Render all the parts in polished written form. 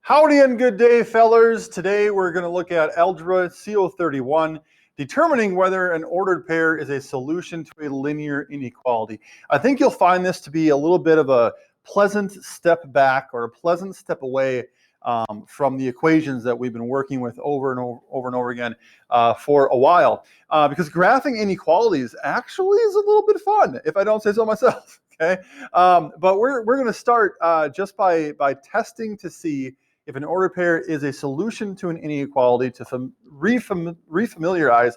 Howdy and good day, fellers. Today we're going to look at Algebra CO31, determining whether an ordered pair is a solution to a linear inequality. I think you'll find this to be a little bit of a pleasant step back or a pleasant step away from the equations that we've been working with over and over again for a while. Because graphing inequalities actually is a little bit fun, if I don't say so myself. Okay, but we're going to start just by testing to see if an ordered pair is a solution to an inequality, to refamiliarize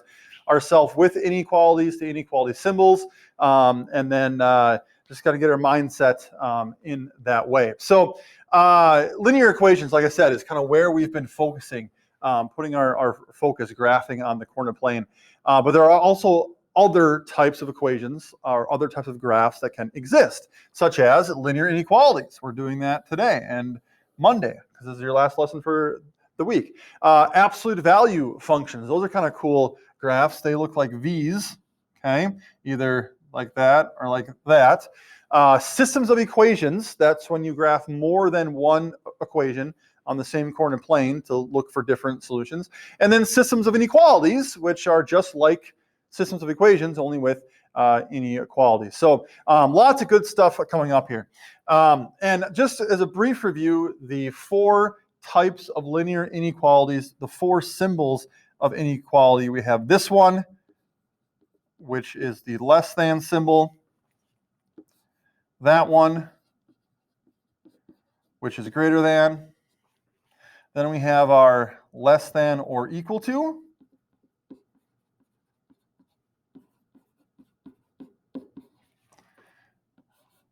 ourselves with inequalities, the inequality symbols, and then just got to get our mindset in that way. So linear equations, like I said, is kind of where we've been focusing, putting our focus, graphing on the corner plane. But there are also other types of equations or other types of graphs that can exist, such as linear inequalities. We're doing that today and Monday, because this is your last lesson for the week. Absolute value functions, those are kind of cool graphs. They look like V's, okay? Either like that or like that. Systems of equations, that's when you graph more than one equation on the same corner plane to look for different solutions. And then systems of inequalities, which are just like systems of equations, only with inequalities. So lots of good stuff coming up here. And just as a brief review, the four types of linear inequalities, the four symbols of inequality, we have this one, which is the less than symbol, that one, which is greater than, then we have our less than or equal to,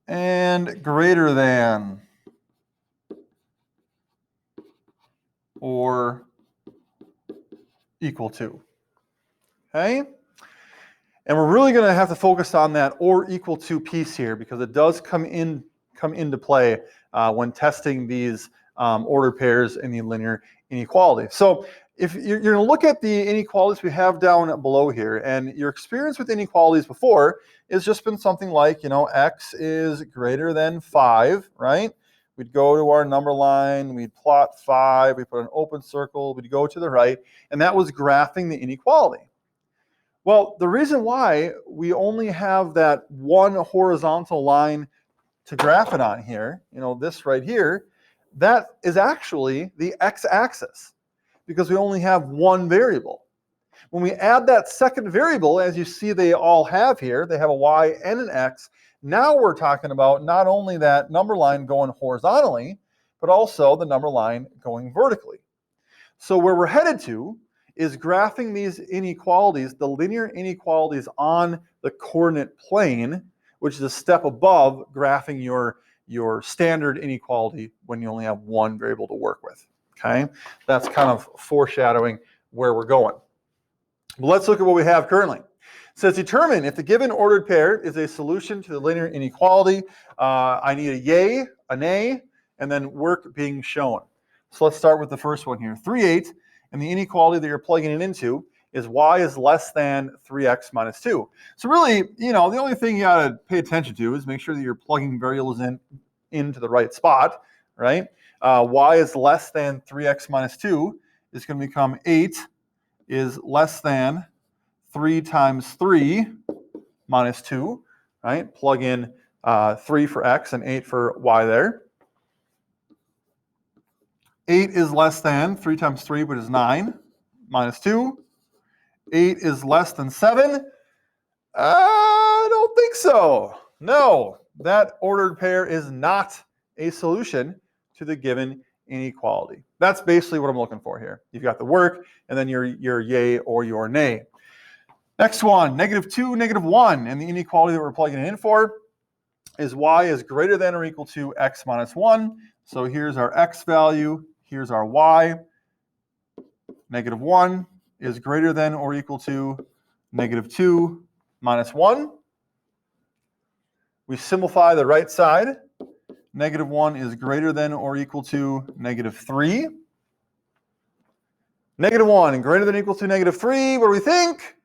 and greater than or equal to. Okay? And we're really going to have to focus on that or equal to piece here, because it does come into play when testing these ordered pairs in the linear inequality. So if you're going to look at the inequalities we have down below here, and your experience with inequalities before has just been something like, x is greater than 5, right? We'd go to our number line, we'd plot 5, we put an open circle, we'd go to the right, and that was graphing the inequality. Well, the reason why we only have that one horizontal line to graph it on here, this right here, that is actually the x-axis, because we only have one variable. When we add that second variable, as you see they all have here, they have a y and an x. Now we're talking about not only that number line going horizontally, but also the number line going vertically. So where we're headed to is graphing these inequalities, the linear inequalities on the coordinate plane, which is a step above graphing your standard inequality when you only have one variable to work with. Okay, that's kind of foreshadowing where we're going. But let's look at what we have currently. It says determine if the given ordered pair is a solution to the linear inequality. I need a yay, a nay, and then work being shown. So let's start with the first one here. 3/8, and the inequality that you're plugging it into is y is less than 3x minus 2. So really, the only thing you got to pay attention to is make sure that you're plugging variables into the right spot, right? Y is less than 3x minus 2 is going to become 8 is less than 3 times 3 minus 2, right? Plug in 3 for x and 8 for y there. 8 is less than 3 times 3, which is 9, minus 2. 8 is less than 7. I don't think so. No, that ordered pair is not a solution to the given inequality. That's basically what I'm looking for here. You've got the work, and then your yay or your nay. Next one, -2, -1, and the inequality that we're plugging it in for is y is greater than or equal to x minus 1. So here's our x value, here's our y. -1 is greater than or equal to -2 minus 1. We simplify the right side. -1 is greater than or equal to -3. -1 and greater than or equal to -3, what do we think?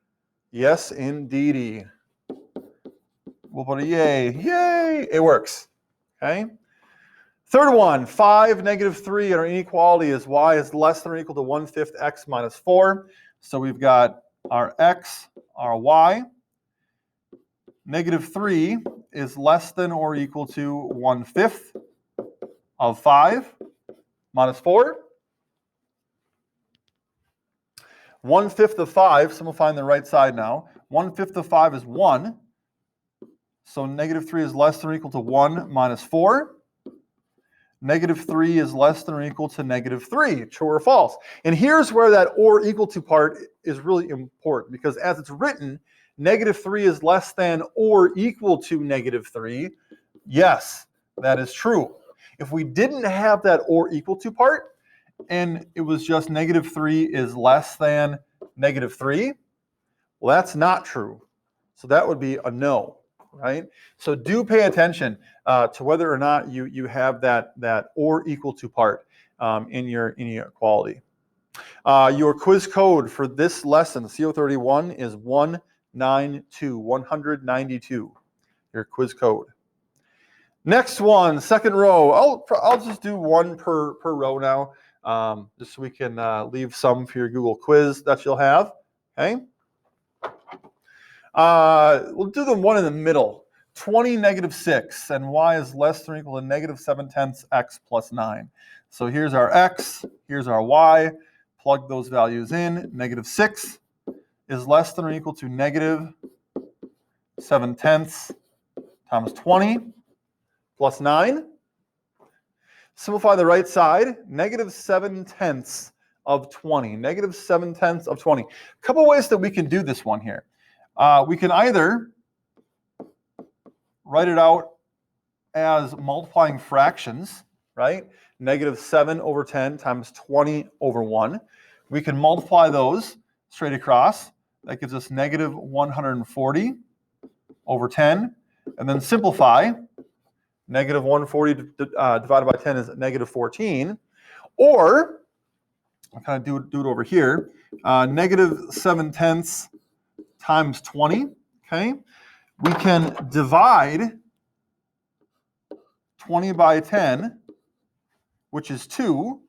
Yes, indeedy. We'll put a yay. Yay! It works. Okay? Third one, 5, -3, and our inequality is y is less than or equal to 1/5 x minus 4. So we've got our x, our y. -3 is less than or equal to 1/5 of 5 minus 4. 1/5 of 5, simplifying the right side now. 1/5 of 5 is 1. So -3 is less than or equal to 1 minus 4. -3 is less than or equal to -3, true or false. And here's where that or equal to part is really important, because as it's written, -3 is less than or equal to -3. Yes, that is true. If we didn't have that or equal to part, and it was just -3 is less than -3, well, that's not true. So that would be a no, right? So do pay attention to whether or not you have that or equal to part in your inequality. Your quiz code for this lesson, CO31, is 192. Your quiz code. Next one, second row. I'll just do one per row now, just so we can leave some for your Google quiz that you'll have. Okay. We'll do the one in the middle. 20 -6, and y is less than or equal to -7/10 x plus 9. So here's our x, here's our y. Plug those values in. -6 is less than or equal to -7/10 times 20 plus 9. Simplify the right side. -7/10 of 20. -7/10 of 20. A couple ways that we can do this one here. We can either write it out as multiplying fractions, right? -7/10 times 20 over 1. We can multiply those straight across. That gives us -140 over 10. And then simplify. -140 divided by 10 is -14. Or, I'll kind of do it over here. -7/10 times 20, okay? We can divide 20 by 10, which is 2,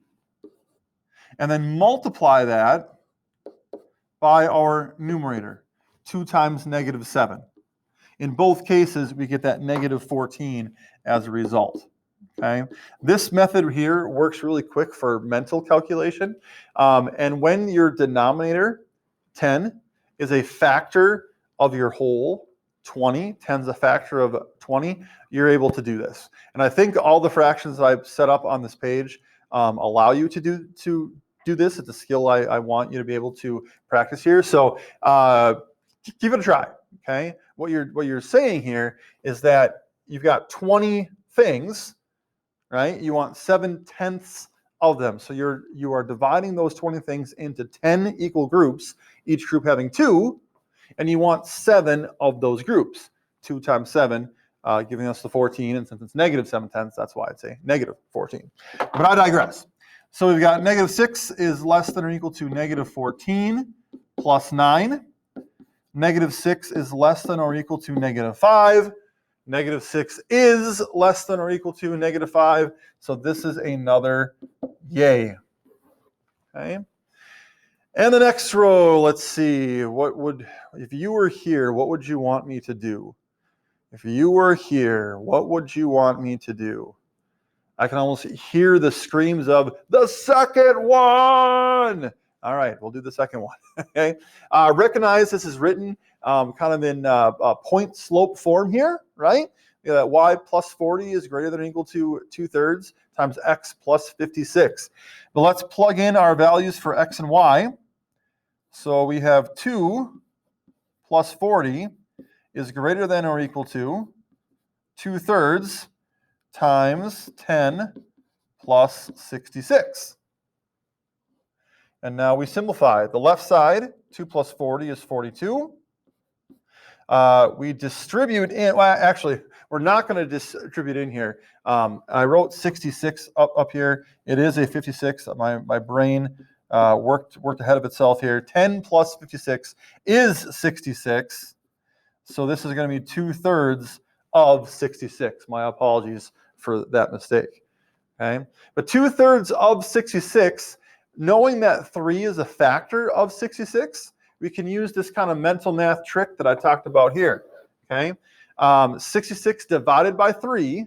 and then multiply that by our numerator, 2 times -7. In both cases, we get that -14 as a result. Okay, this method here works really quick for mental calculation. And when your denominator, 10, is a factor of your whole, 20, 10 is a factor of 20, you're able to do this. And I think all the fractions that I've set up on this page allow you to do this. It's a skill I want you to be able to practice here. So give it a try. Okay, what you're saying here is that you've got 20 things, right? You want 7/10 of them. So you are dividing those 20 things into 10 equal groups, each group having 2, and you want 7 of those groups. 2 times 7, giving us the 14, and since it's -7/10, that's why I'd say -14. But I digress. So we've got -6 is less than or equal to -14 plus 9. -6 is less than or equal to -5. -6 is less than or equal to -5. So this is another yay. Okay. And the next row, let's see. If you were here, what would you want me to do? If you were here, what would you want me to do? I can almost hear the screams of the second one. All right, we'll do the second one. Okay. Recognize this is written kind of in point slope form here, right? That y plus 40 is greater than or equal to 2/3 times x plus 56. But let's plug in our values for x and y. So we have 2 plus 40 is greater than or equal to 2/3 times 10 plus 66. And now we simplify. The left side, 2 plus 40 is 42. We distribute in, well, actually, we're not going to distribute in here. I wrote 66 up here. It is a 56. My brain worked ahead of itself here. 10 plus 56 is 66. So this is going to be 2/3 of 66. My apologies for that mistake. Okay, but 2/3 of 66, knowing that 3 is a factor of 66, we can use this kind of mental math trick that I talked about here. Okay, 66 divided by 3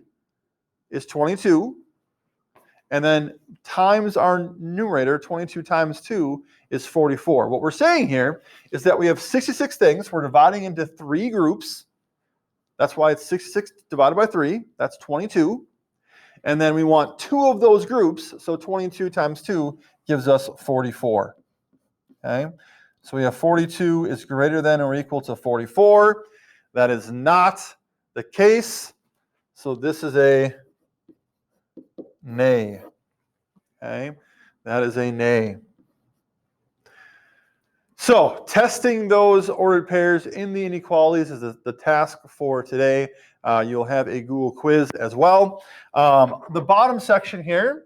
is 22, and then times our numerator, 22 times 2 is 44. What we're saying here is that we have 66 things. We're dividing into 3 groups. That's why it's 66 divided by 3. That's 22. And then we want 2 of those groups. So 22 times 2 gives us 44. Okay. So we have 42 is greater than or equal to 44. That is not the case. So this is a nay. Okay. That is a nay. So testing those ordered pairs in the inequalities is the task for today. You'll have a Google quiz as well. The bottom section here,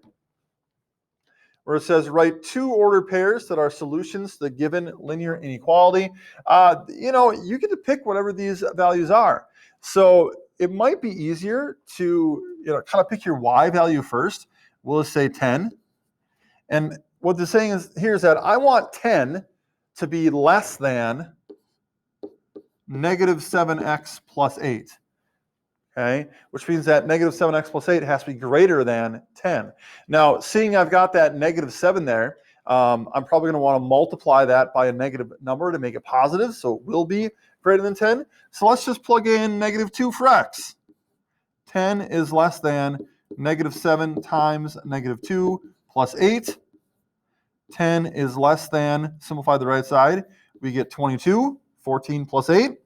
where it says write 2 ordered pairs that are solutions to the given linear inequality. You get to pick whatever these values are. So it might be easier to kind of pick your y value first. We'll just say 10. And what they're saying is here is that I want 10 to be less than negative 7x plus 8. Okay, which means that negative 7x plus 8 has to be greater than 10. Now, seeing I've got that negative 7 there, I'm probably going to want to multiply that by a negative number to make it positive, so it will be greater than 10. So let's just plug in negative 2 for x. 10 is less than negative 7 times negative 2 plus 8. 10 is less than, simplify the right side, we get 22, 14 plus 8.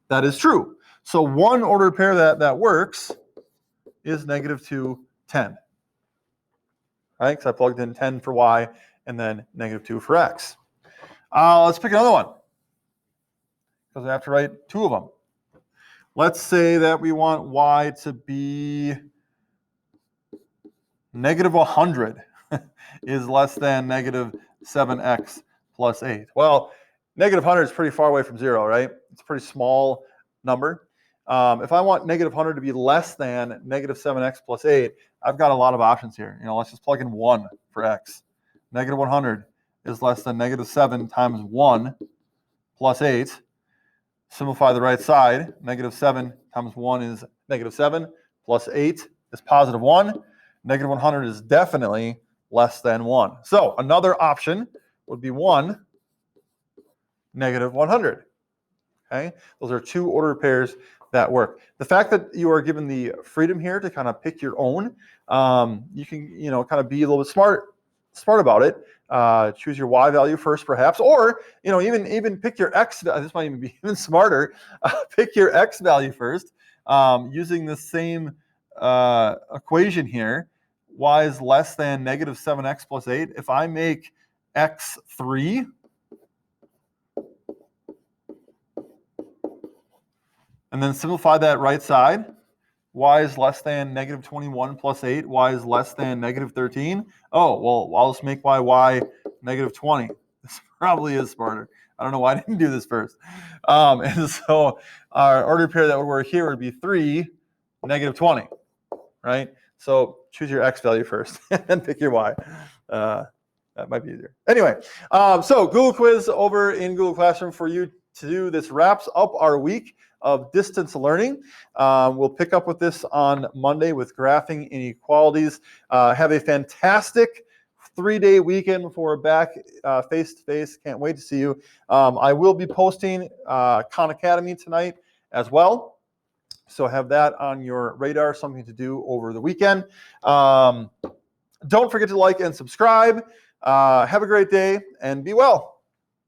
That is true. So one ordered pair that works is negative 2, 10. Right? Because I plugged in 10 for y and then negative 2 for x. Let's pick another one, because I have to write 2 of them. Let's say that we want y to be negative 100 is less than negative 7x plus 8. Well, negative 100 is pretty far away from 0, right? It's a pretty small number. If I want negative 100 to be less than negative 7x plus 8, I've got a lot of options here. Let's just plug in 1 for x. Negative 100 is less than negative 7 times 1 plus 8. Simplify the right side. Negative 7 times 1 is negative 7 plus 8 is positive 1. Negative 100 is definitely less than 1. So another option would be 1, negative 100. Okay, those are 2 ordered pairs that work. The fact that you are given the freedom here to kind of pick your own, you can kind of be a little bit smart about it. Choose your y value first, perhaps, or even pick your x. This might even be even smarter. Pick your x value first, using the same equation here. Y is less than negative 7x plus 8. If I make x 3, and then simplify that right side, y is less than negative 21 plus 8. Y is less than negative 13. Oh, well, I'll just make y negative 20. This probably is smarter. I don't know why I didn't do this first. And so our ordered pair that would work here would be 3, negative 20, right? So choose your x value first and pick your y. That might be easier. Anyway, so Google quiz over in Google Classroom for you to do. This wraps up our week of distance learning. We'll pick up with this on Monday with graphing inequalities. Have a fantastic 3-day weekend before we're back face-to-face. Can't wait to see you. I will be posting Khan Academy tonight as well. So have that on your radar, something to do over the weekend. Don't forget to like and subscribe. Have a great day and be well.